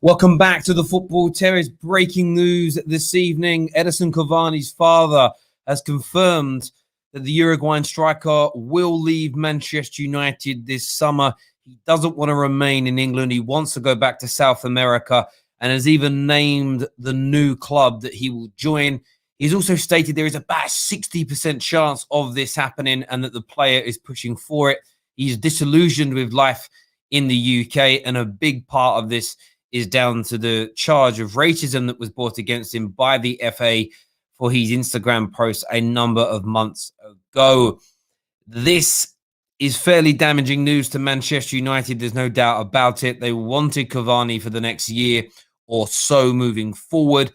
Welcome back to the Football Terrace. Breaking news this evening. Edinson Cavani's father has confirmed that the Uruguayan striker will leave Manchester United this summer. He doesn't want to remain in England. He wants to go back to South America and has even named the new club that he will join. He's also stated there is about a 60% chance of this happening and that the player is pushing for it. He's disillusioned with life in the UK, and a big part of this is down to the charge of racism that was brought against him by the FA for his Instagram post a number of months ago. This is fairly damaging news to Manchester United. There's no doubt about it. They wanted Cavani for the next year or so moving forward.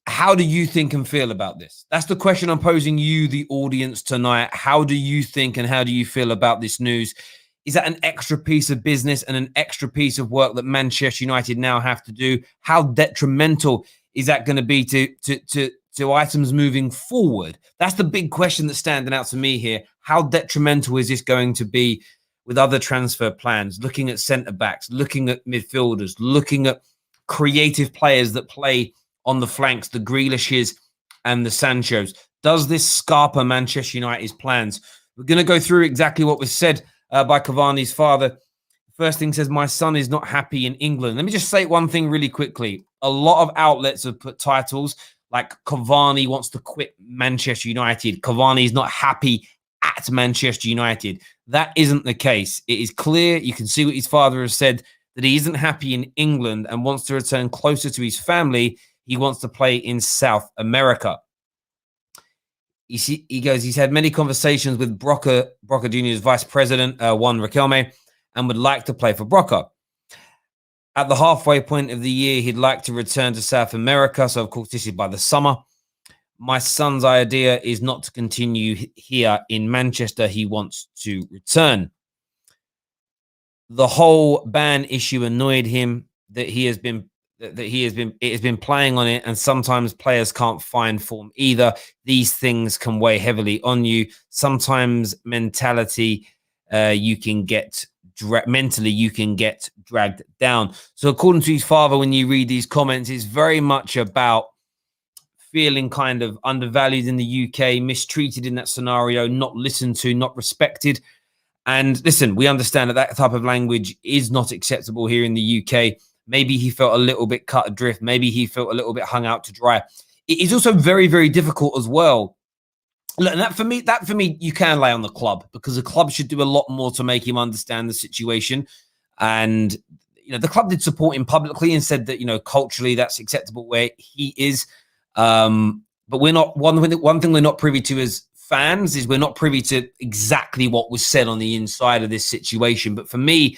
How do you think and feel about this? That's the question I'm posing you, the audience, tonight. How do you think and how do you feel about this news? Is that an extra piece of business and an extra piece of work that Manchester United now have to do? How detrimental is that going to be to items moving forward? That's the big question that's standing out to me here. How detrimental is this going to be with other transfer plans, looking at centre-backs, looking at midfielders, looking at creative players that play on the flanks, the Grealishes and the Sanchos? Does this scarper Manchester United's plans? We're going to go through exactly what was said by Cavani's father. First thing says, my son is not happy in England. Let me just say one thing really quickly. A lot of outlets have put titles like Cavani wants to quit Manchester United. Cavani is not happy at Manchester United. That isn't the case. It is clear. You can see what his father has said, that he isn't happy in England and wants to return closer to his family. He wants to play in South America. He goes, he's had many conversations with Broca Jr.'s vice president, Juan Riquelme, and would like to play for Broca. At the halfway point of the year, he'd like to return to South America. So, of course, this is by the summer. My son's idea is not to continue here in Manchester. He wants to return. The whole ban issue annoyed him, that it has been playing on it, and sometimes players can't find form either. These things can weigh heavily on you. Sometimes mentally you can get dragged down. So according to his father, when you read these comments, it's very much about feeling kind of undervalued in the UK, mistreated in that scenario, not listened to, not respected. And listen, we understand that type of language is not acceptable here in the UK. Maybe he felt a little bit cut adrift. Maybe he felt a little bit hung out to dry. It is also very, very difficult as well. Look, and that for me, you can lay on the club, because the club should do a lot more to make him understand the situation. And the club did support him publicly and said that culturally that's acceptable where he is. But we're not one thing we're not privy to as fans is we're not privy to exactly what was said on the inside of this situation. But for me,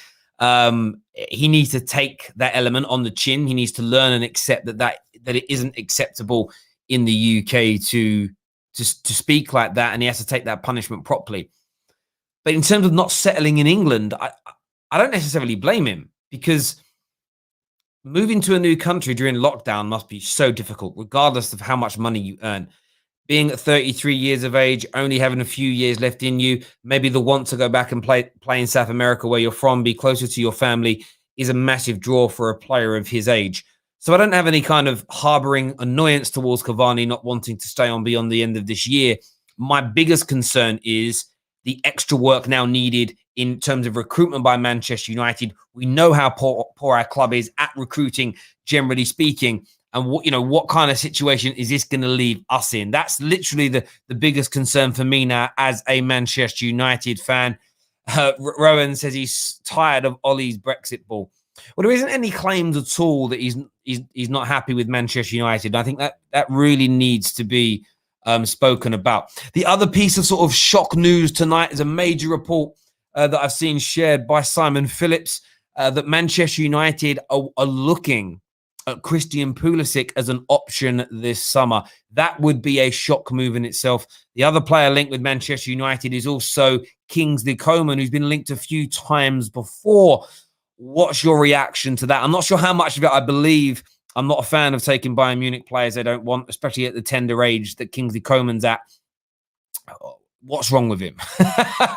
he needs to take that element on the chin. He needs to learn and accept that it isn't acceptable in the UK to speak like that, and he has to take that punishment properly. But in terms of not settling in England, I don't necessarily blame him, because moving to a new country during lockdown must be so difficult, regardless of how much money you earn. Being at 33 years of age, only having a few years left in you, maybe the want to go back and play in South America where you're from, be closer to your family, is a massive draw for a player of his age. So I don't have any kind of harboring annoyance towards Cavani not wanting to stay on beyond the end of this year. My biggest concern is the extra work now needed in terms of recruitment by Manchester United. We know how poor our club is at recruiting, generally speaking. And what kind of situation is this going to leave us in? That's literally the biggest concern for me now as a Manchester United fan. Rowan says he's tired of Ollie's Brexit ball. Well, there isn't any claims at all that he's not happy with Manchester United. I think that really needs to be spoken about. The other piece of sort of shock news tonight is a major report that I've seen shared by Simon Phillips that Manchester United are looking at Christian Pulisic as an option this summer. That would be a shock move in itself. The other player linked with Manchester United is also Kingsley Coman, who's been linked a few times before. What's your reaction to that? I'm not sure how much of it I believe. I'm not a fan of taking Bayern Munich players they don't want, especially at the tender age that Kingsley Coman's at. What's wrong with him?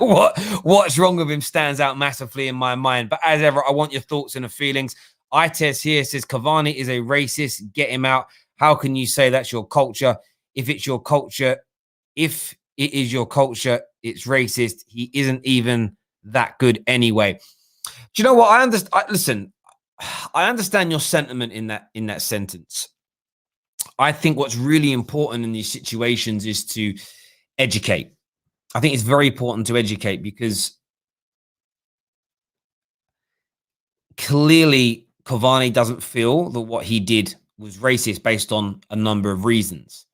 What's wrong with him stands out massively in my mind. But as ever, I want your thoughts and your feelings. Ites here says Cavani is a racist. Get him out. How can you say that's your culture? If it's your culture, if it is your culture, it's racist. He isn't even that good anyway. Do you know what? I understand. Listen, I understand your sentiment in that sentence. I think what's really important in these situations is to educate. I think it's very important to educate because clearly Cavani doesn't feel that what he did was racist based on a number of reasons.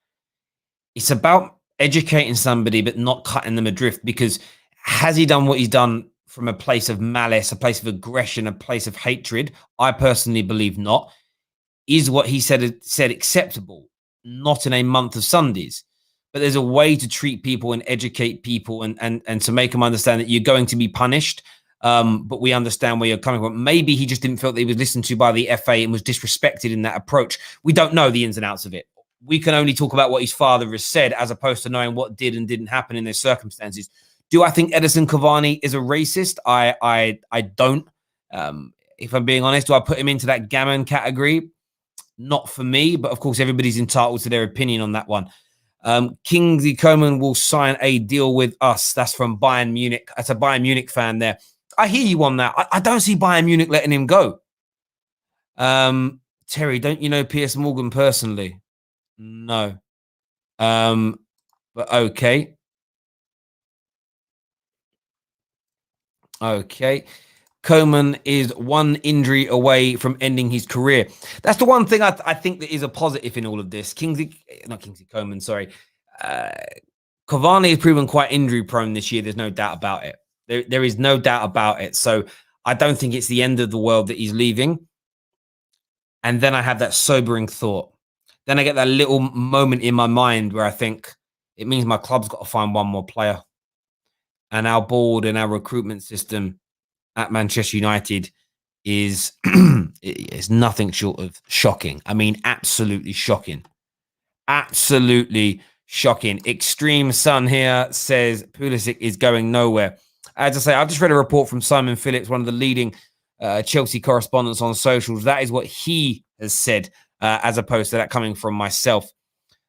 It's about educating somebody but not cutting them adrift, because has he done what he's done from a place of malice, a place of aggression, a place of hatred? I personally believe not. Is what he said acceptable? Not in a month of Sundays. But there's a way to treat people and educate people and to make them understand that you're going to be punished. But we understand where you're coming from. Maybe he just didn't feel that he was listened to by the FA and was disrespected in that approach. We don't know the ins and outs of it. We can only talk about what his father has said as opposed to knowing what did and didn't happen in those circumstances. Do I think Edinson Cavani is a racist? I don't. If I'm being honest, do I put him into that gammon category? Not for me, but of course, everybody's entitled to their opinion on that one. Kingsley Coman will sign a deal with us. That's from Bayern Munich. That's a Bayern Munich fan there. I hear you on that. I don't see Bayern Munich letting him go. Terry, don't you know Piers Morgan personally? No. But okay. Okay. Coman is one injury away from ending his career. That's the one thing I think that is a positive in all of this. Kingsley Coman, sorry. Cavani has proven quite injury prone this year. There's no doubt about it. There is no doubt about it. So I don't think it's the end of the world that he's leaving. And then I have that sobering thought. Then I get that little moment in my mind where I think it means my club's got to find one more player. And our board and our recruitment system at Manchester United is nothing short of shocking. I mean, absolutely shocking. Absolutely shocking. Extreme Sun here says Pulisic is going nowhere. As I say, I've just read a report from Simon Phillips, one of the leading Chelsea correspondents on socials. That is what he has said, as opposed to that coming from myself.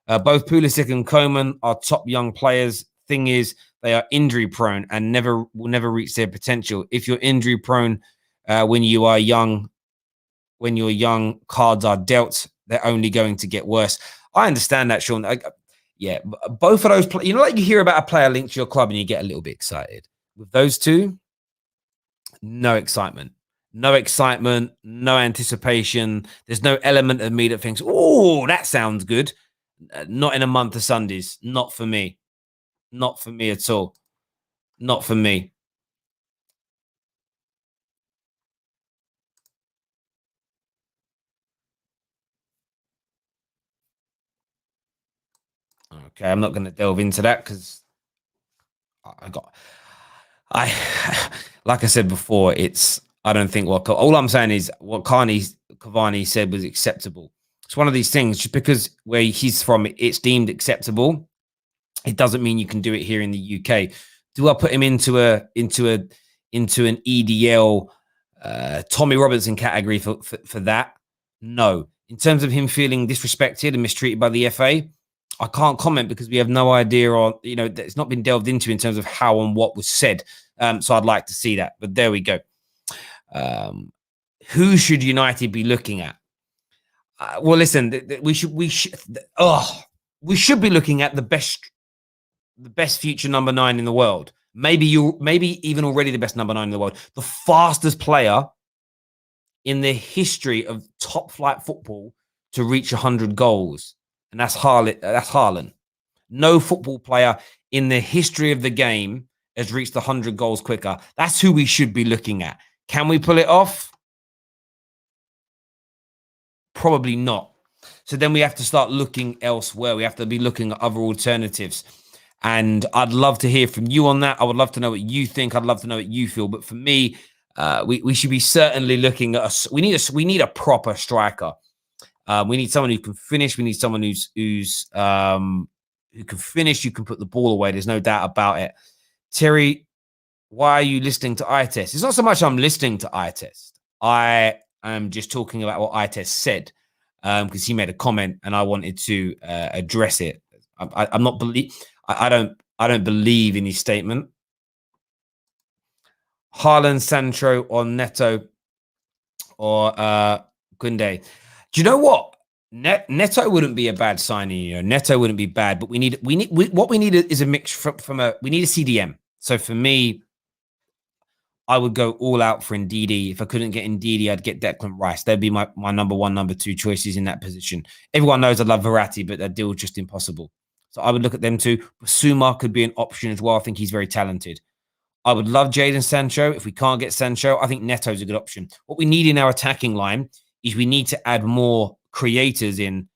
Both Pulisic and Coman are top young players. Thing is, they are injury prone and will never reach their potential. If you're injury prone when you are young, cards are dealt. They're only going to get worse. I understand that, Sean. Yeah, both of those, you know, like you hear about a player linked to your club and you get a little bit excited. With those two, no excitement. No excitement, no anticipation. There's no element of me that thinks, oh, that sounds good. Not in a month of Sundays. Not for me. Not for me at all. Not for me. Okay, I'm not going to delve into that because like I said before, I don't think all I'm saying is what Cavani said was acceptable. It's one of these things, just because where he's from, it's deemed acceptable. It doesn't mean you can do it here in the UK. Do I put him into an EDL Tommy Robinson category for that? No. In terms of him feeling disrespected and mistreated by the FA, I can't comment because we have no idea on, it's not been delved into in terms of how and what was said. So I'd like to see that. But there we go. Who should United be looking at? Well, listen, we should be looking at the best future number 9 in the world. Maybe even already the best number 9 in the world. The fastest player in the history of top flight football to reach 100 goals. And that's Haaland. No football player in the history of the game has reached 100 goals quicker. That's who we should be looking at. Can we pull it off? Probably not. So then we have to start looking elsewhere. We have to be looking at other alternatives. And I'd love to hear from you on that. I would love to know what you think. I'd love to know what you feel. But for me, we should be certainly looking at we need a proper striker. We need someone who can finish. We need someone who can finish. You can put the ball away. There's no doubt about it. Terry, why are you listening to eye test? It's not so much I'm listening to eye test. I I'm just talking about what Ites said because he made a comment and I wanted to address it. I'm not believe. I don't believe in his statement. Haaland, Sancho, or Neto, or Gunde. Do you know what? Neto wouldn't be a bad signing. You know, Neto wouldn't be bad, but we need what we need is a mix we need a CDM. So for me, I would go all out for Ndidi. If I couldn't get Ndidi, I'd get Declan Rice. They'd be my number one, number two choices in that position. Everyone knows I love Verratti, but that deal is just impossible. So I would look at them too. Suma could be an option as well. I think he's very talented. I would love Jadon Sancho. If we can't get Sancho, I think Neto's a good option. What we need in our attacking line is we need to add more creators in.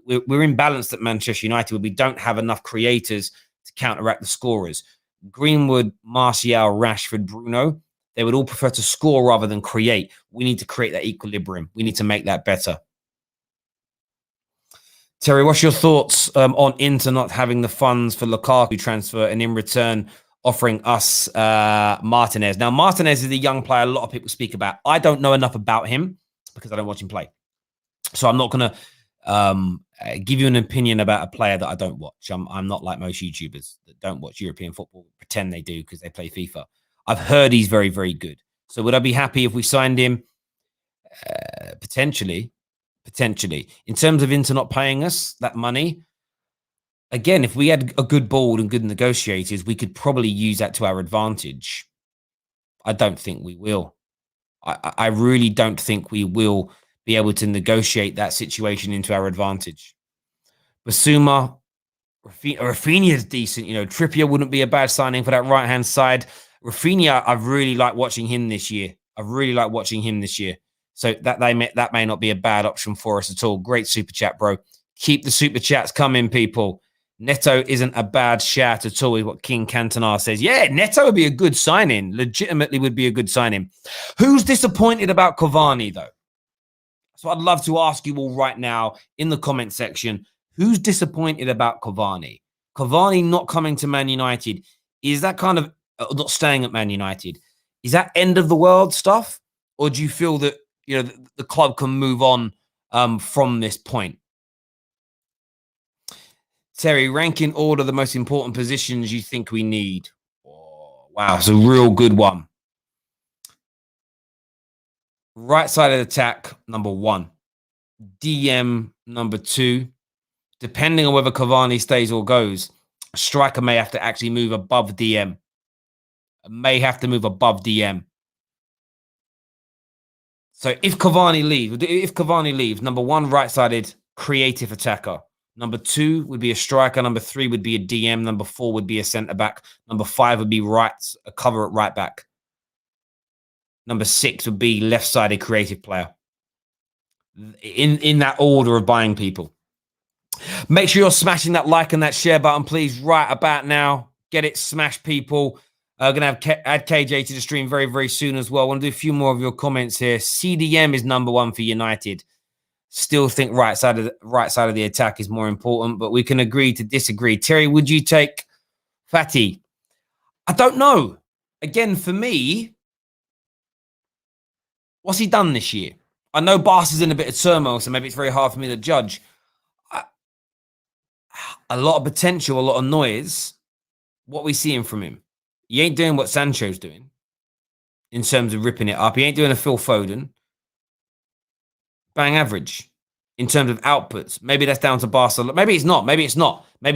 We're imbalanced at Manchester United where we don't have enough creators to counteract the scorers. Greenwood, Martial, Rashford, Bruno, they would all prefer to score rather than create. We need to create that equilibrium. We need to make that better. Terry, what's your thoughts on Inter not having the funds for Lukaku transfer and in return offering us Martinez? Now, Martinez is a young player a lot of people speak about. I don't know enough about him because I don't watch him play. So I'm not going to give you an opinion about a player that I don't watch. I'm not like most YouTubers that don't watch European football, pretend they do because they play FIFA. I've heard he's very, very good. So would I be happy if we signed him? Potentially. In terms of Inter not paying us that money, again, if we had a good board and good negotiators, we could probably use that to our advantage. I don't think we will. I really don't think we will be able to negotiate that situation into our advantage. Basuma, Rafinha's decent. You know, Trippier wouldn't be a bad signing for that right-hand side. Rafinha, I've really liked watching him this year. So that may not be a bad option for us at all. Great super chat, bro. Keep the super chats coming, people. Neto isn't a bad shout at all, is what King Cantona says. Yeah, Neto would be a good signing. Legitimately would be a good signing. Who's disappointed about Cavani, though? So I'd love to ask you all right now in the comment section, who's disappointed about Cavani? Cavani not coming to Man United. Is that kind of not staying at Man United? Is that end of the world stuff? Or do you feel that, you know, the club can move on from this point? Terry, ranking order the most important positions you think we need. Oh, wow, it's a real good one. Right side of the attack, number 1. DM, number 2. Depending on whether Cavani stays or goes, a striker may have to actually move above DM. So if Cavani leaves, number 1, right-sided creative attacker. Number 2 would be a striker. Number 3 would be a DM. Number 4 would be a centre-back. Number 5 would be a cover at right-back. Number 6 would be left-sided creative player. In that order of buying people. Make sure you're smashing that like and that share button, please, right about now. Get it smashed, people. Going to add KJ to the stream very, very soon as well. I want to do a few more of your comments here. CDM is number 1 for United. Still think right side of the attack is more important, but we can agree to disagree. Terry, would you take Fati? I don't know. Again, for me, what's he done this year? I know Barca's in a bit of turmoil, so maybe it's very hard for me to judge. A lot of potential, a lot of noise. What are we seeing from him? He ain't doing what Sancho's doing in terms of ripping it up. He ain't doing a Phil Foden. Bang average in terms of outputs. Maybe that's down to Barcelona. Maybe it's not. Maybe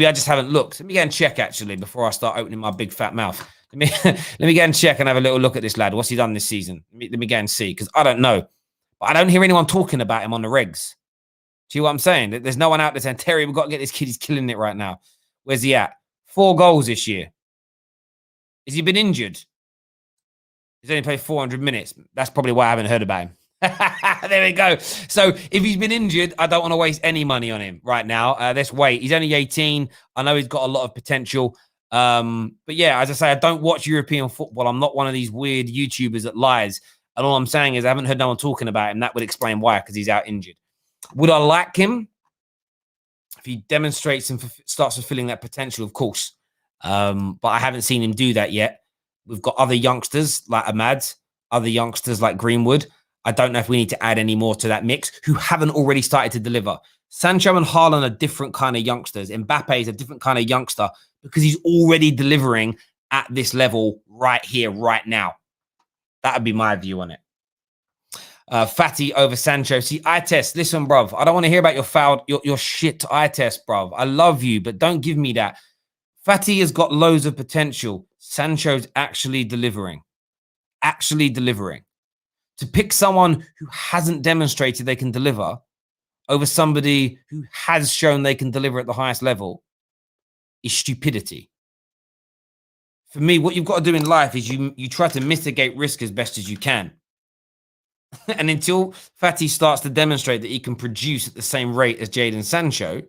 I just haven't looked. Let me go and check, actually, before I start opening my big fat mouth. Let me go and check and have a little look at this lad. What's he done this season? Let me go and see, because I don't know. But I don't hear anyone talking about him on the regs. Do you know what I'm saying? There's no one out there saying, Terry, we've got to get this kid. He's killing it right now. Where's he at? 4 goals this year. Has he been injured? He's only played 400 minutes. That's probably why I haven't heard about him. There we go. So if he's been injured, I don't want to waste any money on him right now. Let's wait. He's only 18. I know he's got a lot of potential. But yeah, as I say, I don't watch European football. I'm not one of these weird YouTubers that lies. And all I'm saying is I haven't heard no one talking about him. That would explain why, because he's out injured. Would I like him? If he demonstrates and starts fulfilling that potential, of course. But I haven't seen him do that yet. We've got other youngsters like Ahmad, other youngsters like Greenwood. I don't know if we need to add any more to that mix who haven't already started to deliver. Sancho and Haaland are different kind of youngsters. Mbappe is a different kind of youngster because he's already delivering at this level right here, right now. That would be my view on it. Fatty over Sancho. See, eye test. Listen, bruv. I don't want to hear about your shit eye test, bruv. I love you, but don't give me that. Fatty has got loads of potential. Sancho's actually delivering. Actually delivering. To pick someone who hasn't demonstrated they can deliver over somebody who has shown they can deliver at the highest level is stupidity. For me, what you've got to do in life is you try to mitigate risk as best as you can. And until Fatty starts to demonstrate that he can produce at the same rate as Jadon Sancho,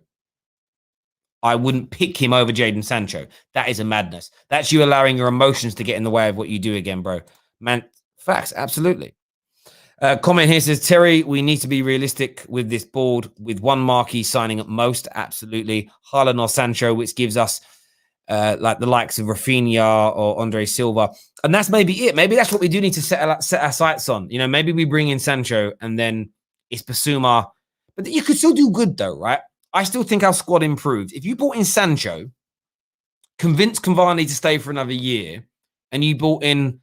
I wouldn't pick him over Jadon Sancho. That is a madness. That's you allowing your emotions to get in the way of what you do again, bro. Man, facts, absolutely. Comment here says, Terry, we need to be realistic with this board with one marquee signing at most. Absolutely. Haaland or Sancho, which gives us like the likes of Rafinha or Andre Silva. And that's maybe it. Maybe that's what we do need to set our sights on. You know, maybe we bring in Sancho and then it's Basuma. But you could still do good though, right? I still think our squad improved. If you brought in Sancho, convinced Cavani to stay for another year, and you brought in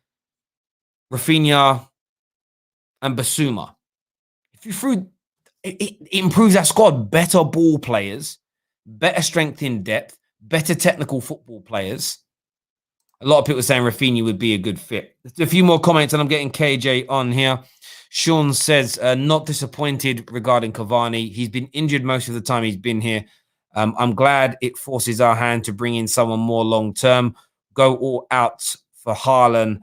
Rafinha and Basuma, if you threw, it improves our squad. Better ball players, better strength in depth, better technical football players. A lot of people saying Rafinha would be a good fit. There's a few more comments, and I'm getting KJ on here. Sean says, not disappointed regarding Cavani. He's been injured most of the time he's been here. I'm glad it forces our hand to bring in someone more long-term. Go all out for Haaland,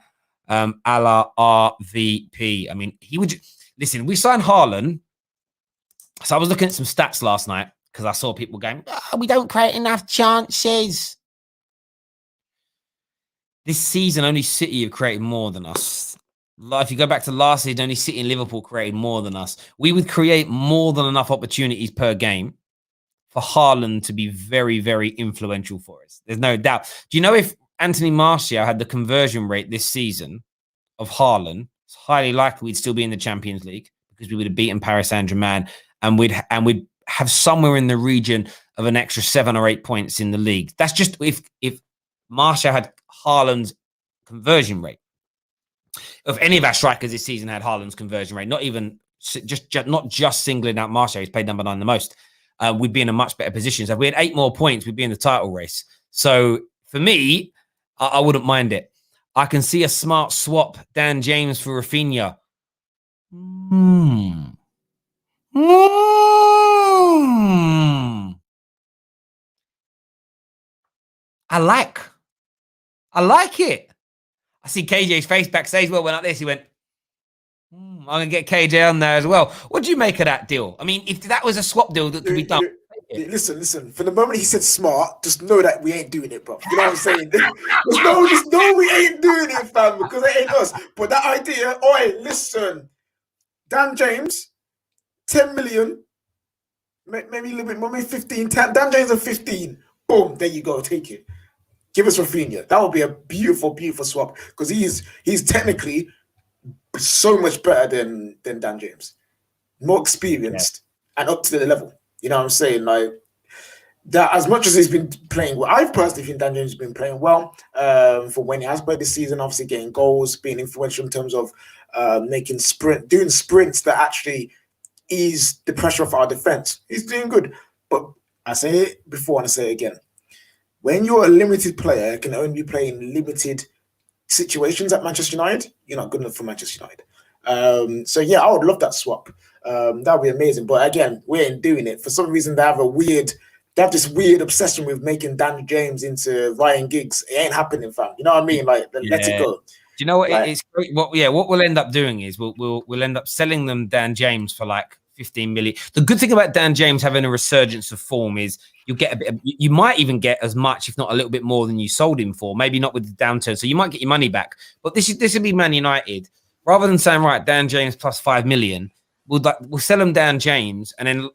a la RVP. I mean, he would... Listen, we signed Haaland. So I was looking at some stats last night because I saw people going, we don't create enough chances. This season, only City have created more than us. If you go back to last season, only City and Liverpool created more than us. We would create more than enough opportunities per game for Haaland to be very, very influential for us. There's no doubt. Do you know if Anthony Martial had the conversion rate this season of Haaland, it's highly likely we'd still be in the Champions League because we would have beaten Paris Saint-Germain and we'd have somewhere in the region of an extra 7 or 8 points in the league. That's just if Martial had Haaland's conversion rate. If any of our strikers this season had Haaland's conversion rate, not just singling out Martial, he's played number 9 the most, we'd be in a much better position. So if we had 8 more points, we'd be in the title race. So for me, I wouldn't mind it. I can see a smart swap, Dan James for Rafinha. I like it. I see KJ's face backstage. Well, went like this. He went, I'm going to get KJ on there as well. What do you make of that deal? I mean, if that was a swap deal that could be done. Listen. For the moment he said smart, just know that we ain't doing it, bro. You know what I'm saying? just know we ain't doing it, fam, because it ain't us. But that idea, listen. Dan James, 10 million, maybe a little bit more, maybe 15. Dan James at 15. Boom, there you go. Take it. Give us Rafinha. That would be a beautiful, beautiful swap because he's technically so much better than Dan James, more experienced and up to the level. You know what I'm saying? Like that, as much as he's been playing well, I personally think Dan James has been playing well for when he has played this season. Obviously, getting goals, being influential in terms of doing sprints that actually ease the pressure of our defense. He's doing good, but I say it before and I say it again. When you're a limited player, can only play in limited situations at Manchester United, you're not good enough for Manchester United. So yeah, I would love that swap. That would be amazing. But again, we ain't doing it. For some reason, they have this weird obsession with making Dan James into Ryan Giggs. It ain't happening, fam. You know what I mean? Like, let it go. Do you know what? It's great. What we'll end up doing is we'll end up selling them Dan James for like 15 million. The good thing about Dan James having a resurgence of form is you'll get you might even get as much, if not a little bit more than you sold him for, maybe not with the downturn. So you might get your money back. But this will be Man United. Rather than saying, right, Dan James plus 5 million, we'll sell him Dan James and then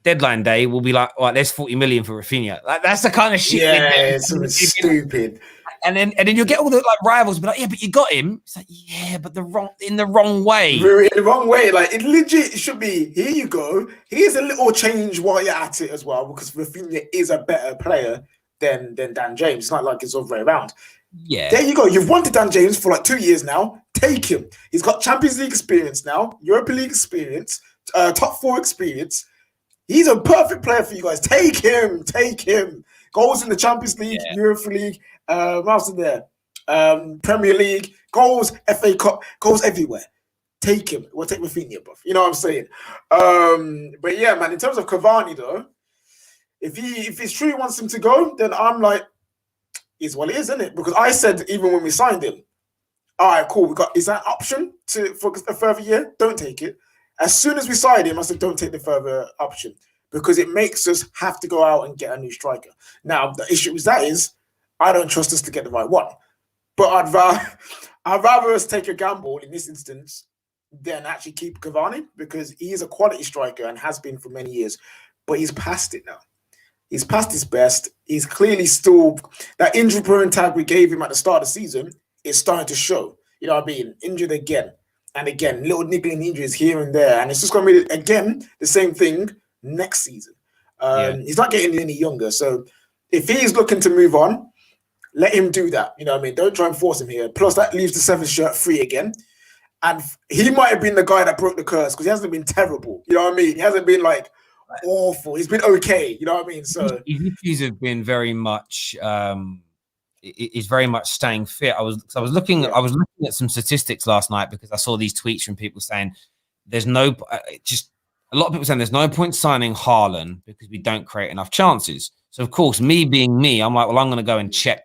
deadline day we'll be like, all right, there's 40 million for Rafinha. Like, that's the kind of shit. Yeah, it's stupid. And then you'll get all the like rivals be like, yeah, but you got him. It's like, yeah, but in the wrong way. In the wrong way. Like it legit should be, here you go. Here's a little change while you're at it as well, because Rafinha is a better player than Dan James. It's not like it's all the way around. Yeah. There you go. You've wanted Dan James for like 2 years now. Take him. He's got Champions League experience now, Europa League experience, top 4 experience. He's a perfect player for you guys. Take him. Goals in the Champions League, Europa League, what else is there? Premier League, goals, FA Cup, goals everywhere. Take him. We'll take Rafinha, bro. You know what I'm saying? But yeah, man, in terms of Cavani, though, if it's true he wants him to go, then I'm like, is what it is, isn't it? Because I said, even when we signed him, all right, cool, is that an option for a further year? Don't take it. As soon as we signed him, I said, don't take the further option, because it makes us have to go out and get a new striker. Now, the issue is I don't trust us to get the right one. But I'd rather us take a gamble in this instance than actually keep Cavani, because he is a quality striker and has been for many years. But he's past it now. He's past his best. He's clearly still, that injury-prone tag we gave him at the start of the season is starting to show. You know what I mean? Injured again and again, little niggling injuries here and there. And it's just going to be, again, the same thing next season. He's not getting any younger. So if he's looking to move on, let him do that. You know what I mean? Don't try and force him here. Plus, that leaves the 7th shirt free again. And he might have been the guy that broke the curse, because he hasn't been terrible. You know what I mean? He hasn't been like awful. He's been okay. You know what I mean? So his issues have been very much is very much staying fit. I was looking at some statistics last night, because I saw these tweets from people saying there's no a lot of people saying there's no point signing Haaland because we don't create enough chances. So of course, me being me, I'm like, well, I'm going to go and check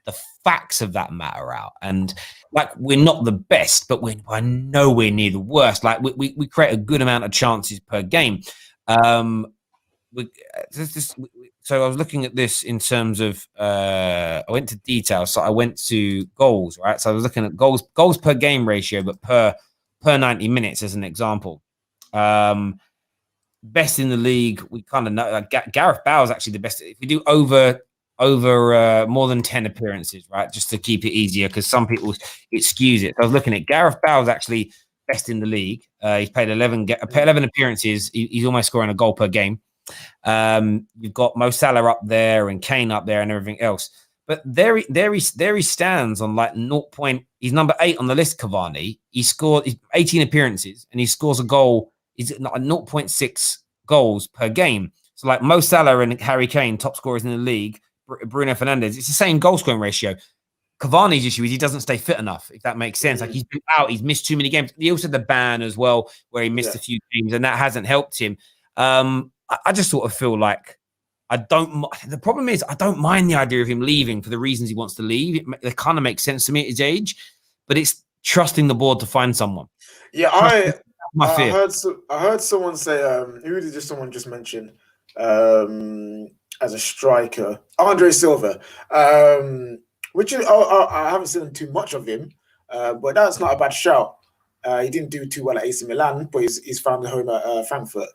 the facts of that matter out. And like, we're not the best, but we're nowhere near the worst. Like we create a good amount of chances per game. So I was looking at this in terms of I went to details. So I went to goals, right? So I was looking at goals per game ratio, but per 90 minutes as an example. Best in the league, we kind of know. Like Gareth Bale's actually the best. If we do over more than 10 appearances, right? Just to keep it easier, because some people excuse it. So I was looking at Gareth Bale's actually best in the league. He's played 11 appearances. He's almost scoring a goal per game. You've got Mo Salah up there and Kane up there and everything else. But there he stands on like 0. He's number 8 on the list, Cavani. He's 18 appearances and he scores a goal. He's at 0.6 goals per game. So like Mo Salah and Harry Kane, top scorers in the league, Bruno Fernandes, it's the same goal scoring ratio. Cavani's issue is he doesn't stay fit enough, if that makes sense. Like he's been out, he's missed too many games. He also had the ban as well, where he missed a few games, and that hasn't helped him. I just sort of feel like the problem is I don't mind the idea of him leaving for the reasons he wants to leave. It kind of makes sense to me at his age, but it's trusting the board to find someone. Yeah, I heard someone say, who did someone just mention as a striker? Andre Silva, which I haven't seen too much of him, but that's not a bad shout. He didn't do too well at AC Milan, but he's found a home at Frankfurt.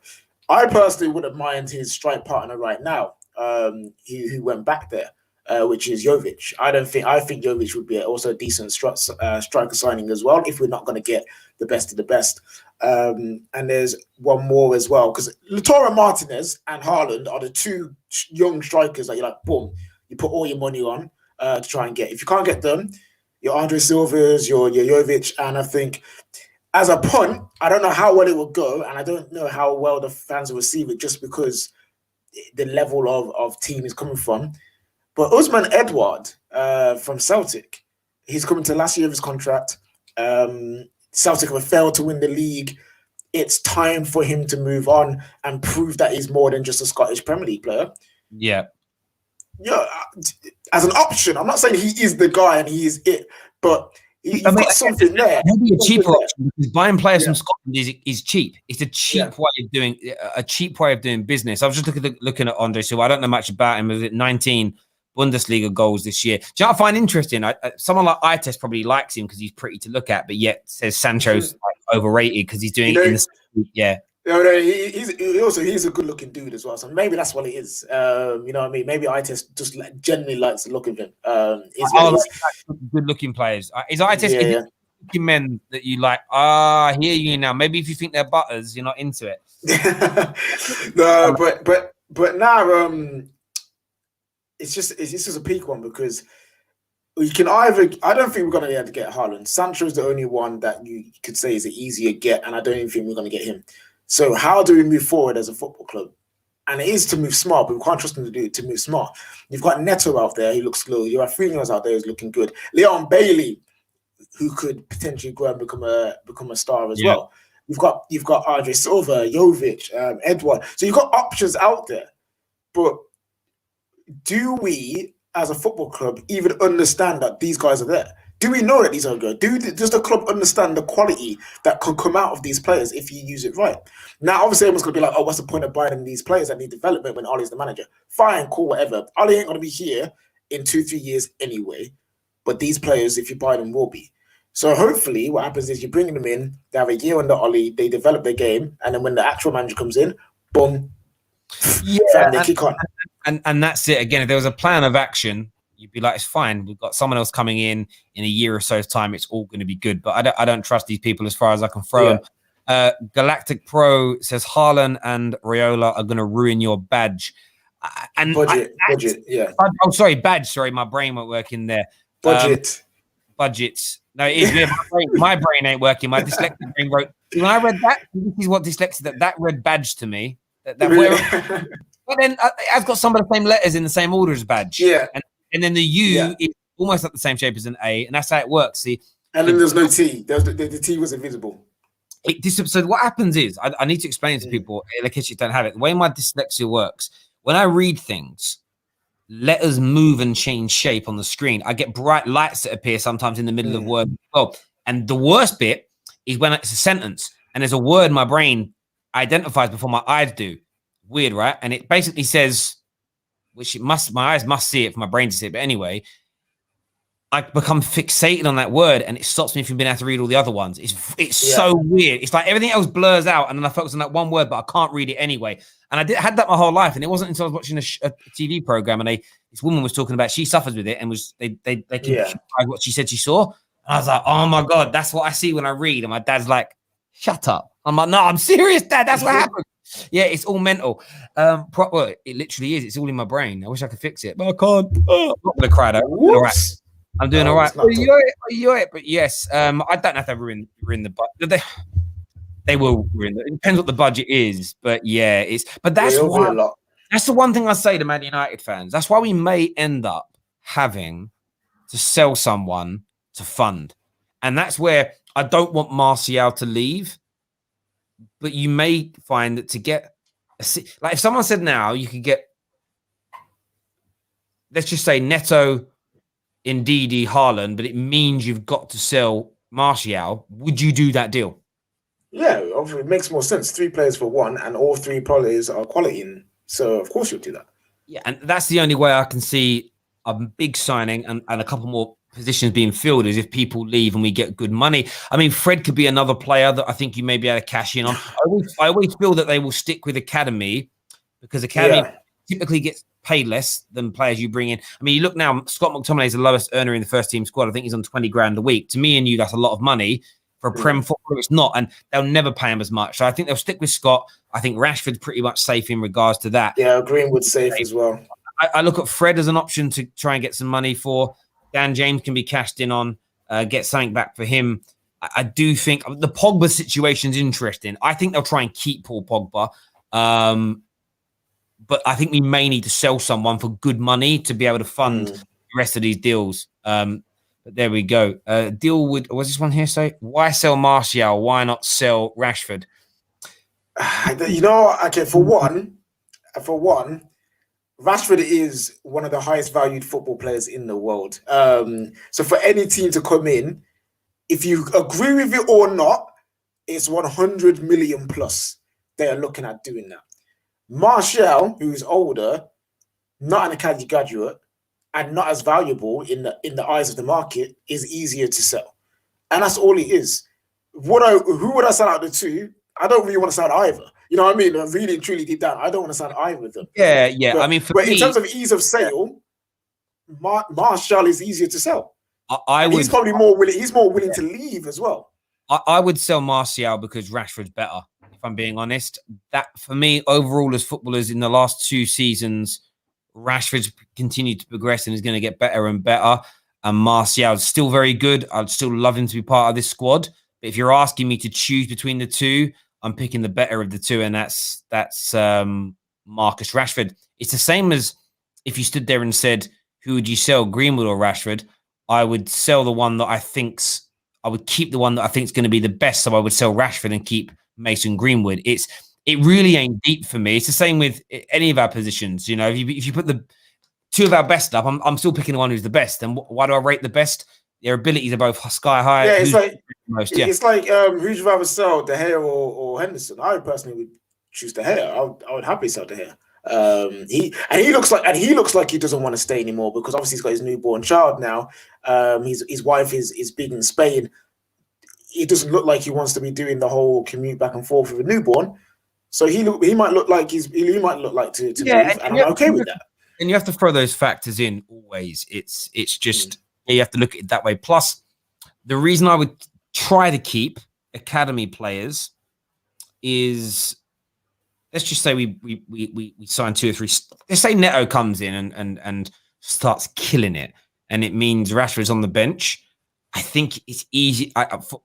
I personally wouldn't mind his strike partner right now, who went back there, which is Jovic. I think Jovic would be also a decent striker signing as well, if we're not going to get the best of the best. And there's one more as well, because Lautaro Martinez and Haaland are the 2 young strikers that you're like, boom, you put all your money on to try and get. If you can't get them, your Andre Silvas, your Jovic, and I think as a punt, I don't know how well it will go, and I don't know how well the fans will receive it, just because the level of team is coming from. But Usman Edouard from Celtic, he's coming to last year of his contract. Celtic have failed to win the league. It's time for him to move on and prove that he's more than just a Scottish Premier League player. Yeah. Yeah, as an option, I'm not saying he is the guy and he is it, but he's got something there. Maybe a cheaper option, because buying players from Scotland is cheap. It's a cheap way of doing business. I was just looking at Andre Silva. I don't know much about him. Was it 19 Bundesliga goals this year? Do you know what I find interesting? Someone like Ites probably likes him because he's pretty to look at, but yet says Sancho's like overrated because he's doing it in the He's a good looking dude as well. So maybe that's what it is. You know what I mean? Maybe Ites just generally likes the look of him. Is what it is. Good looking players. Is Ites looking men that you like? I hear you now. Maybe if you think they're butters, you're not into it. No, but now it's just a peak one because you can either. I don't think we're going to be able to get Haaland. Sancho's the only one that you could say is an easier get, and I don't even think we're going to get him. So how do we move forward as a football club? And it is to move smart, but we can't trust them to move smart. You've got Neto out there, he looks good. You have Fernandes out there who's looking good. Leon Bailey, who could potentially go and become a star as well. You've got Andre Silva, Jovic, Edward. So you've got options out there. But do we, as a football club, even understand that these guys are there? Do we know that these are good? Does the club understand the quality that can come out of these players if you use it right? Now, obviously, everyone's going to be like, oh, what's the point of buying these players that need development when Ollie's the manager? Fine, cool, whatever. Ollie ain't going to be here in 2-3 years anyway. But these players, if you buy them, will be. So hopefully what happens is you're bringing them in, they have a year under Ollie, they develop their game, and then when the actual manager comes in, boom, they kick on. And that's it. Again, if there was a plan of action, you'd be like, it's fine. We've got someone else coming in a year or so's time. It's all going to be good. But I don't trust these people as far as I can throw them. Galactic Pro says Haaland and Raiola are going to ruin your badge. And budget. Oh, sorry, badge. Sorry, my brain won't work in there. Budgets. No, it is. My brain ain't working. My dyslexic brain wrote. When I read that, this is what dyslexic. That read badge to me. But then I've got some of the same letters in the same order as badge. Yeah. And then the U is almost like the same shape as an A, and that's how it works. See, and then there's no T. The T was invisible. So what happens is, I need to explain to people in case you don't have it. The way my dyslexia works, when I read things, letters move and change shape on the screen. I get bright lights that appear sometimes in the middle of words. Oh, and the worst bit is when it's a sentence and there's a word my brain identifies before my eyes do. Weird, right? And it basically says, my eyes must see it for my brain to see it. But anyway, I become fixated on that word and it stops me from being able to read all the other ones. It's so weird. It's like everything else blurs out and then I focus on that one word, but I can't read it anyway. And I had that my whole life. And it wasn't until I was watching a TV program and this woman was talking about, she suffers with it and they can what she said she saw. And I was like, oh my God, that's what I see when I read. And my dad's like, shut up. I'm like, no, I'm serious, Dad. That's what happened. Yeah, it's all mental. Well, it literally is. It's all in my brain. I wish I could fix it, but I can't. I'm not going to cry though. All right. I'm doing all right. Are you all right? But yes, I don't know if they ruin the budget. They will ruin it. It depends what the budget is, but yeah, that's the one thing I say to Man United fans. That's why we may end up having to sell someone to fund, and that's where I don't want Martial to leave. But you may find that to get like if someone said now you could get, let's just say Neto, Ndidi, Haaland, but it means you've got to sell Martial. Would you do that deal? Yeah, it makes more sense. 3 players for one, and all 3 players are quality, and so of course you'll do that. Yeah, and that's the only way I can see a big signing and a couple more positions being filled is if people leave and we get good money. I mean, Fred could be another player that I think you may be able to cash in on. I always feel that they will stick with Academy because Academy typically gets paid less than players you bring in. I mean, you look now, Scott McTominay is the lowest earner in the first team squad. I think he's on 20 grand a week. To me and you, that's a lot of money. For a Prem footballer, it's not, and they'll never pay him as much. So I think they'll stick with Scott. I think Rashford's pretty much safe in regards to that. Yeah, Greenwood's safe as well. I look at Fred as an option to try and get some money for. Dan James can be cashed in on, get something back for him. I do think the Pogba situation is interesting. I think they'll try and keep Paul Pogba. But I think we may need to sell someone for good money to be able to fund the rest of these deals. But there we go. Deal with, what's this one here say? Why sell Martial? Why not sell Rashford? You know, okay, for one, Rashford is one of the highest valued football players in the world. So for any team to come in, if you agree with it or not, it's 100 million plus they are looking at doing that. Martial, who's older, not an academy graduate, and not as valuable in the eyes of the market, is easier to sell. And that's all it is. Who would I sell out the 2? I don't really want to sign either. You know what I mean? I really and truly deep down, I don't want to sign either of them. Yeah. But, I mean, for but me, in terms of ease of sale, Martial is easier to sell. He's probably more willing. He's more willing to leave as well. I would sell Martial because Rashford's better. If I'm being honest, that for me overall as footballers in the last 2 seasons, Rashford's continued to progress and is going to get better and better. And Martial's still very good. I'd still love him to be part of this squad. But if you're asking me to choose between the two, I'm picking the better of the two, and that's Marcus Rashford. It's the same as if you stood there and said, "Who would you sell, Greenwood or Rashford?" I would sell the one that I would keep the one that I think is going to be the best. So I would sell Rashford and keep Mason Greenwood. It really ain't deep for me. It's the same with any of our positions. You know, if you put the two of our best up, I'm still picking the one who's the best. And why do I rate the best? Their abilities are both sky high. Yeah, it's like who'd you rather sell, De Gea or Henderson? I personally would choose De Gea. I would happily sell De Gea. He looks like he doesn't want to stay anymore because obviously he's got his newborn child now. His wife is big in Spain. He doesn't look like he wants to be doing the whole commute back and forth with a newborn. So he might look like to move, and I'm okay with that. And you have to throw those factors in always. It's just you have to look at it that way. Plus, the reason I would try to keep academy players is, let's just say we sign 2 or 3. Let's say Neto comes in and starts killing it, and it means Rashford's on the bench. I think it's easy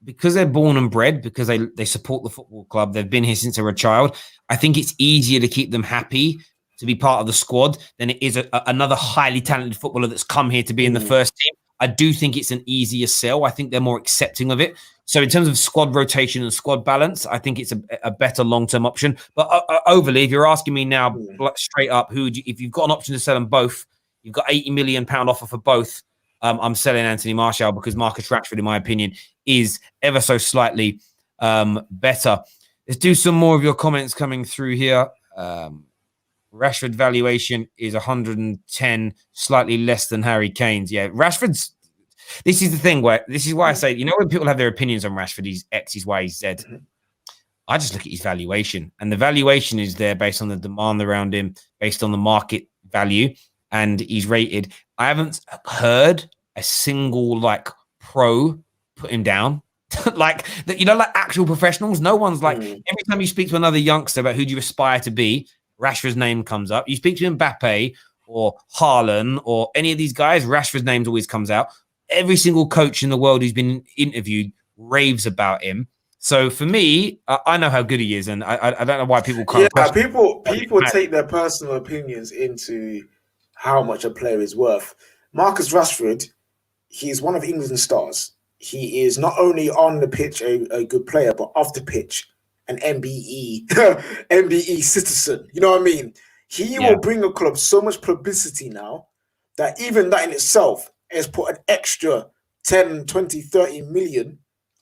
because they're born and bred, because they support the football club. They've been here since they were a child. I think it's easier to keep them happy to be part of the squad than it is another highly talented footballer that's come here to be in the first team. I do think it's an easier sell. I think they're more accepting of it. So in terms of squad rotation and squad balance, I think it's a better long-term option. But overly, if you're asking me now straight up, if you've got an option to sell them both, you've got £80 million offer for both. I'm selling Anthony Martial because Marcus Rashford, in my opinion, is ever so slightly better. Let's do some more of your comments coming through here. Rashford valuation is 110, slightly less than Harry Kane's. Yeah, Rashford's. This is the thing this is why I say, when people have their opinions on Rashford, he's X, he's Y, he's Z. I just look at his valuation, and the valuation is there based on the demand around him, based on the market value, and he's rated. I haven't heard a single pro put him down. Like actual professionals. No one's every time you speak to another youngster about who do you aspire to be, Rashford's name comes up. You speak to Mbappe or Haaland or any of these guys, Rashford's name always comes out. Every single coach in the world who's been interviewed raves about him. So for me, I know how good he is, and I don't know why people can't. Yeah, people take their personal opinions into how much a player is worth. Marcus Rashford, he's one of England's stars. He is not only on the pitch a good player, but off the pitch, an MBE citizen. You know what I mean? He will bring a club so much publicity now that even that in itself has put an extra 10, 20, 30 million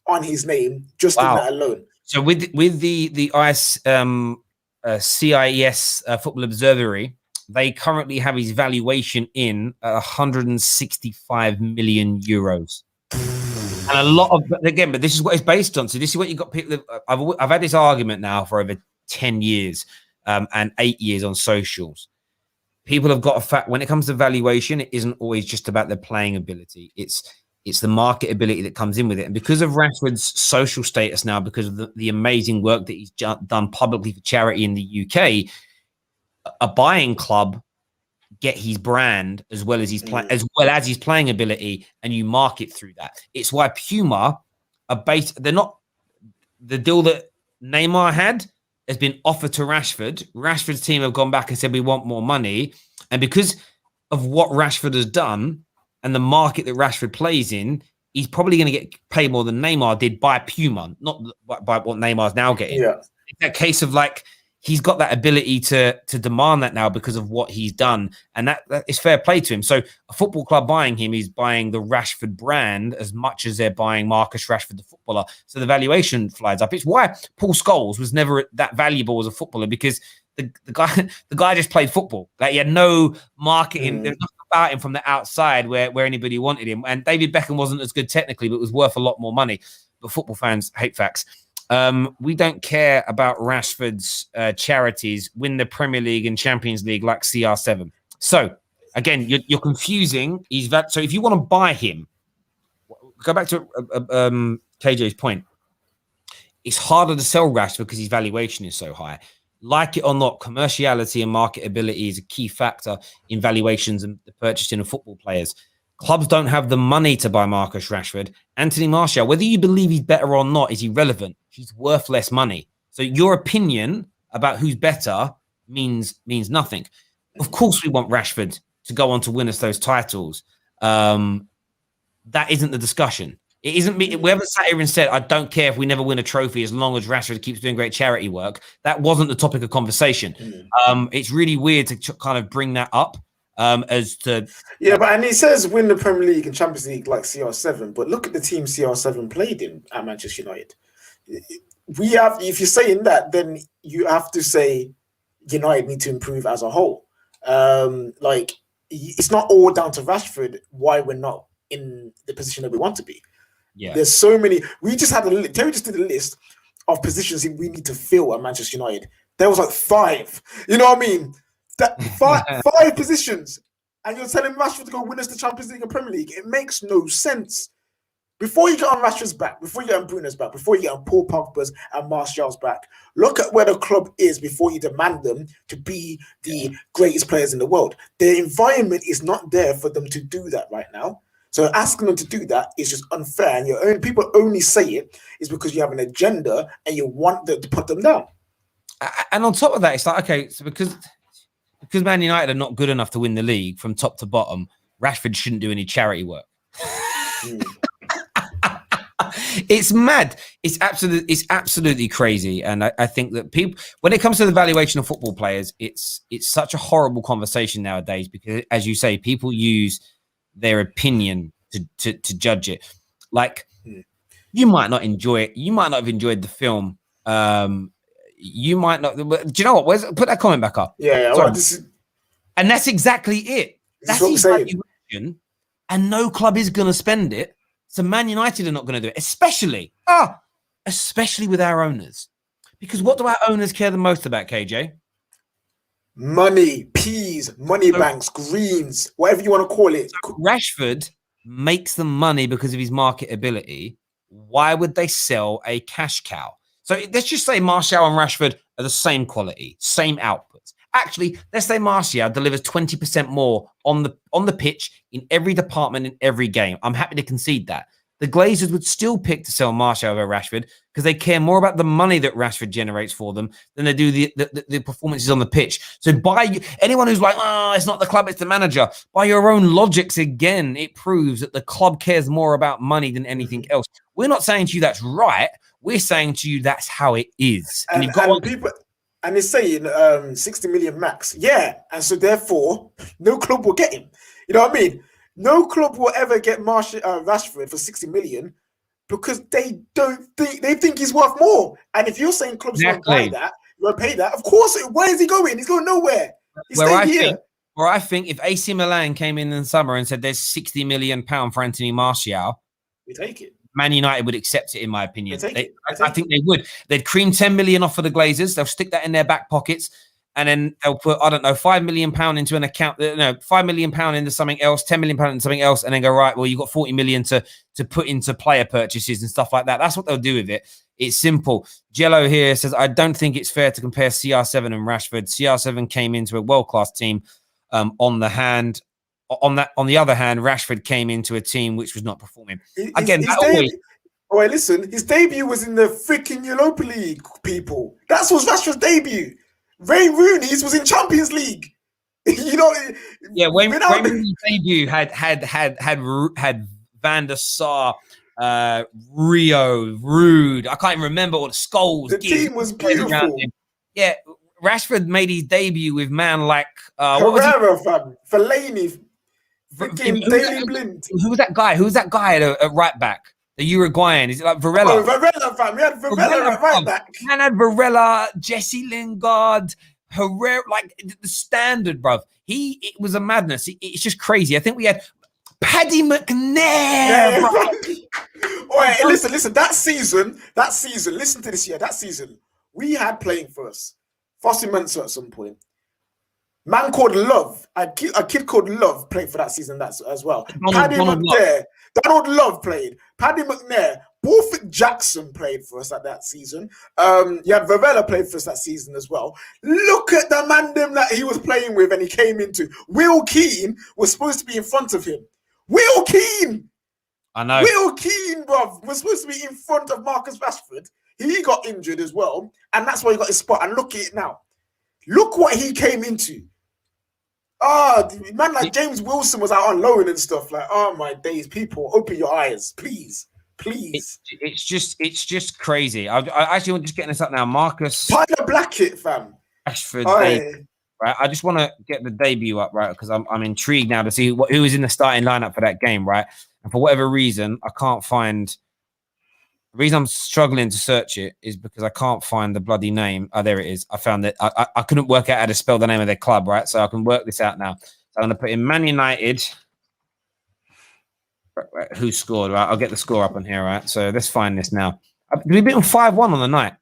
on his name just in that alone. So with the CIS Football Observatory, they currently have his valuation in 165 million euros. And a lot of, again, but this is what it's based on. So this is what you got people. I've had this argument now for over 10 years and 8 years on socials. People have got a fact when it comes to valuation, it isn't always just about their playing ability. It's the marketability that comes in with it. And because of Rashford's social status now, because of the amazing work that he's done publicly for charity in the UK, a buying club get his brand as well as his his playing ability, and you market through that. It's why Puma are based. They're not the deal that Neymar had has been offered to Rashford. Rashford's team have gone back and said we want more money, and because of what Rashford has done and the market that Rashford plays in, he's probably going to get paid more than Neymar did by Puma, not by what Neymar's now getting. Yeah, it's that case of he's got that ability to demand that now because of what he's done. And that is fair play to him. So a football club buying him is buying the Rashford brand as much as they're buying Marcus Rashford, the footballer. So the valuation flies up. It's why Paul Scholes was never that valuable as a footballer, because the guy just played football. He had no marketing. There's nothing about him from the outside where anybody wanted him. And David Beckham wasn't as good technically, but was worth a lot more money. But football fans hate facts. We don't care about Rashford's charities win the Premier League and Champions League like CR7. So again, you're confusing. So if you want to buy him, go back to KJ's point. It's harder to sell Rashford because his valuation is so high. Like it or not, commerciality and marketability is a key factor in valuations and the purchasing of football players. Clubs don't have the money to buy Marcus Rashford. Anthony Martial, whether you believe he's better or not, is irrelevant. He's worth less money. So your opinion about who's better means nothing. Of course, we want Rashford to go on to win us those titles. That isn't the discussion. It isn't me. We haven't sat here and said, I don't care if we never win a trophy as long as Rashford keeps doing great charity work. That wasn't the topic of conversation. It's really weird to kind of bring that up as to... Yeah, but and he says win the Premier League and Champions League like CR7, but look at the team CR7 played in at Manchester United. If you're saying that, then you have to say United need to improve as a whole. Like, it's not all down to Rashford why we're not in the position that we want to be. Yeah, there's so many. We just had Terry just did a list of positions we need to fill at Manchester United. There was like 5. You know what I mean? That five positions, and you're telling Rashford to go win us the Champions League and Premier League. It makes no sense. Before you get on Rashford's back, before you get on Bruno's back, before you get on Paul Pogba's and Martial's back, look at where the club is before you demand them to be the greatest players in the world. The environment is not there for them to do that right now. So asking them to do that is just unfair, and people only say it is because you have an agenda and you want them to put them down. And on top of that, it's like, okay, so because Man United are not good enough to win the league from top to bottom, Rashford shouldn't do any charity work. It's mad. It's absolutely crazy. And I think that people, when it comes to the valuation of football players, it's such a horrible conversation nowadays because, as you say, people use their opinion to judge it. Like, you might not enjoy it. You might not have enjoyed the film. You might not. Do you know what? Put that comment back up. Yeah. Well, and that's exactly it. That's his valuation, and no club is going to spend it. So Man United are not going to do it, especially with our owners. Because what do our owners care the most about, KJ? Money, peas, money banks, greens, whatever you want to call it. So Rashford makes them money because of his marketability. Why would they sell a cash cow? So let's just say Martial and Rashford are the same quality, same outputs. Actually, let's say Martial delivers 20% more on the pitch in every department in every game. I'm happy to concede that. The Glazers would still pick to sell Martial over Rashford because they care more about the money that Rashford generates for them than they do the performances on the pitch. So by anyone who's like, it's not the club, it's the manager, by your own logics, again, it proves that the club cares more about money than anything else. We're not saying to you that's right. We're saying to you that's how it is. And people... And it's saying 60 million max. Yeah. And so therefore, no club will get him. You know what I mean? No club will ever get Rashford for 60 million because they think he's worth more. And if you're saying clubs won't pay that, of course, where is he going? He's going nowhere. He's staying here. I think if AC Milan came in the summer and said there's £60 million for Anthony Martial, we take it. Man United would accept it, in my opinion. I think they would. They'd cream 10 million off for the Glazers. They'll stick that in their back pockets, and then they'll put, I don't know, £5 million into an account. No, £5 million into something else, £10 million into something else, and then go, right, well, you've got 40 million to put into player purchases and stuff like that. That's what they'll do with it. It's simple. Jello here says, I don't think it's fair to compare CR7 and Rashford. CR7 came into a world-class team on the other hand, Rashford came into a team which was not performing. Listen, his debut was in the freaking Europa League, people. That was Rashford's debut. Wayne Rooney's was in Champions League. You know, Wayne Rooney's debut had Van der Sar, Rio, Rude. I can't even remember all the Scholes. The team was beautiful. Yeah, Rashford made his debut with man like Herrera, fam, Fellaini. Who was that guy? Who's that guy at right back? The Uruguayan. Is it like Varela? Oh, Varela, fam. We had Varela at right back. Man had Varela, Jesse Lingard, Herrera, like the standard, bruv. It was a madness. It's just crazy. I think we had Paddy McNair. Yeah. listen. That season. Listen to this year. That season, we had playing for us. Fossey Mensah at some point. Man called Love, a kid called Love played for that season as well. Donald Love played. Paddy McNair, Borthwick Jackson played for us at that season. You had Varela played for us that season as well. Look at the man that he was playing with and he came into. Will Keane was supposed to be in front of him. Will Keane! I know. Will Keane, bruv, was supposed to be in front of Marcus Rashford. He got injured as well, and that's why he got his spot. And look at it now. Look what he came into. Man, like James Wilson was out on loan and stuff. Like, oh my days, people, open your eyes, please. It's just crazy. I actually want to just getting this up now. Marcus Tyler Blackett, fam. Rashford, right? I just want to get the debut up, right? Because I'm intrigued now to see who was in the starting lineup for that game, right? And for whatever reason, I can't find. The reason I'm struggling to search it is because I can't find the bloody name. Oh, there it is. I found it. I couldn't work out how to spell the name of their club, right? So I can work this out now. So I'm going to put in Man United. Right, who scored? Right, I'll get the score up on here, right? So let's find this now. Did we beat them 5-1 on the night?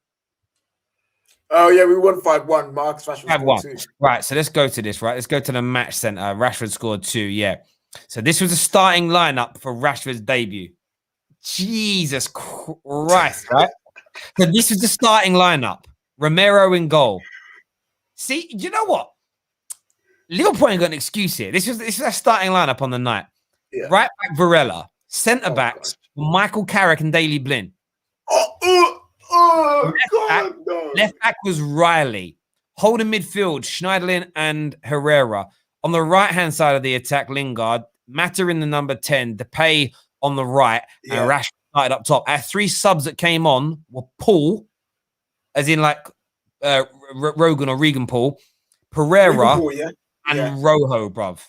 Oh, yeah, we won 5-1. Marcus Rashford 5-1. Right, so let's go to this, right? Let's go to the match center. Rashford scored 2, yeah. So this was a starting lineup for Rashford's debut. Jesus Christ, right? So this is the starting lineup. Romero in goal. See, you know what? Liverpool ain't got an excuse here. This is our starting lineup on the night. Yeah. Right back Varela. Centre backs Michael Carrick and Daley Blin. Left back was Riley. Holding midfield, Schneiderlin and Herrera. On the right-hand side of the attack, Lingard. Mata in the number 10. Depay on the right, and Rashford started up top. Our 3 subs that came on were Paul, as in like Rogan or Regan Paul, Pereira, and Rojo, bruv.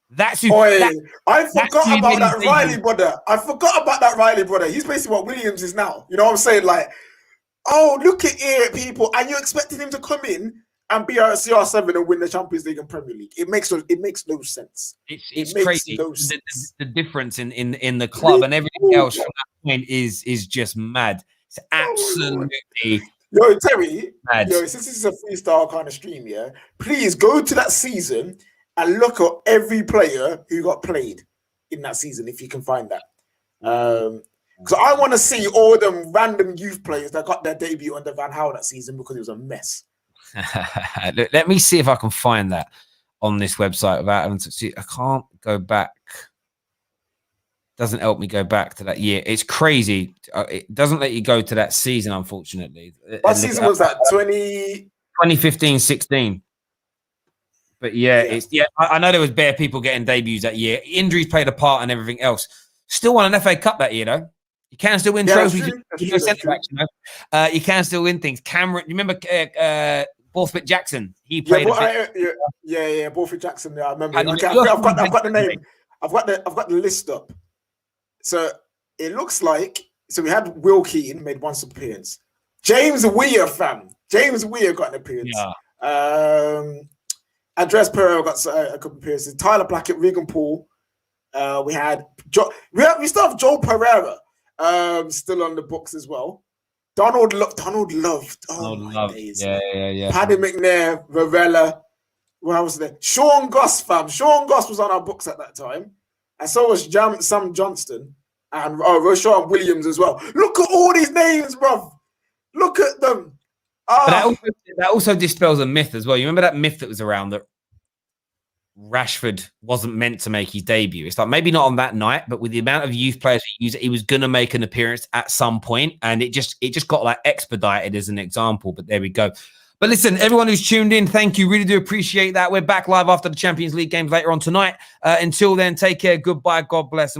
That's who. I forgot about that Riley brother. He's basically what Williams is now. You know what I'm saying? Like, oh, look at it, people, and you expected him to come in and be a CR7 and win the Champions League and Premier League. It makes no sense. It's crazy. The difference in the club and everything else from that point is just mad. It's absolutely Yo, Terry, mad. Since this is a freestyle kind of stream, please go to that season and look at every player who got played in that season, if you can find that. Because I want to see all them random youth players that got their debut under Van Gaal that season because it was a mess. Let me see if I can find that on this website without having to see. I can't go back. Doesn't help me go back to that year. It's crazy. It doesn't let you go to that season, unfortunately. What season was that? 2015-16. But I know there was bare people getting debuts that year. Injuries played a part and everything else. Still won an FA Cup that year, though. You can still win trophies. You can still win things. Cameron, you remember Borthwick Jackson? He played. Borthwick Jackson. Yeah, I remember. I've got the name. I've got the list up. So it looks like we had Will Keane made one appearance. James Weir, fam. James Weir got an appearance. Yeah. Andres Pereira got a couple appearances. Tyler Blackett, Regan Paul. We still have Joel Pereira still on the books as well. Donald Love. Oh, my days. Yeah. Paddy McNair, Varela. What else was there? Sean Goss, fam. Sean Goss was on our books at that time. And so was Sam Johnston and Rashard Williams as well. Look at all these names, bruv. Look at them. But that also dispels a myth as well. You remember that myth that was around that Rashford wasn't meant to make his debut? It's like maybe not on that night, but with the amount of youth players he was going to make an appearance at some point, and it just got like expedited as an example. But there we go. But listen, everyone who's tuned in, thank you. Really do appreciate that. We're back live after the Champions League games later on tonight. Until then, take care. Goodbye. God bless.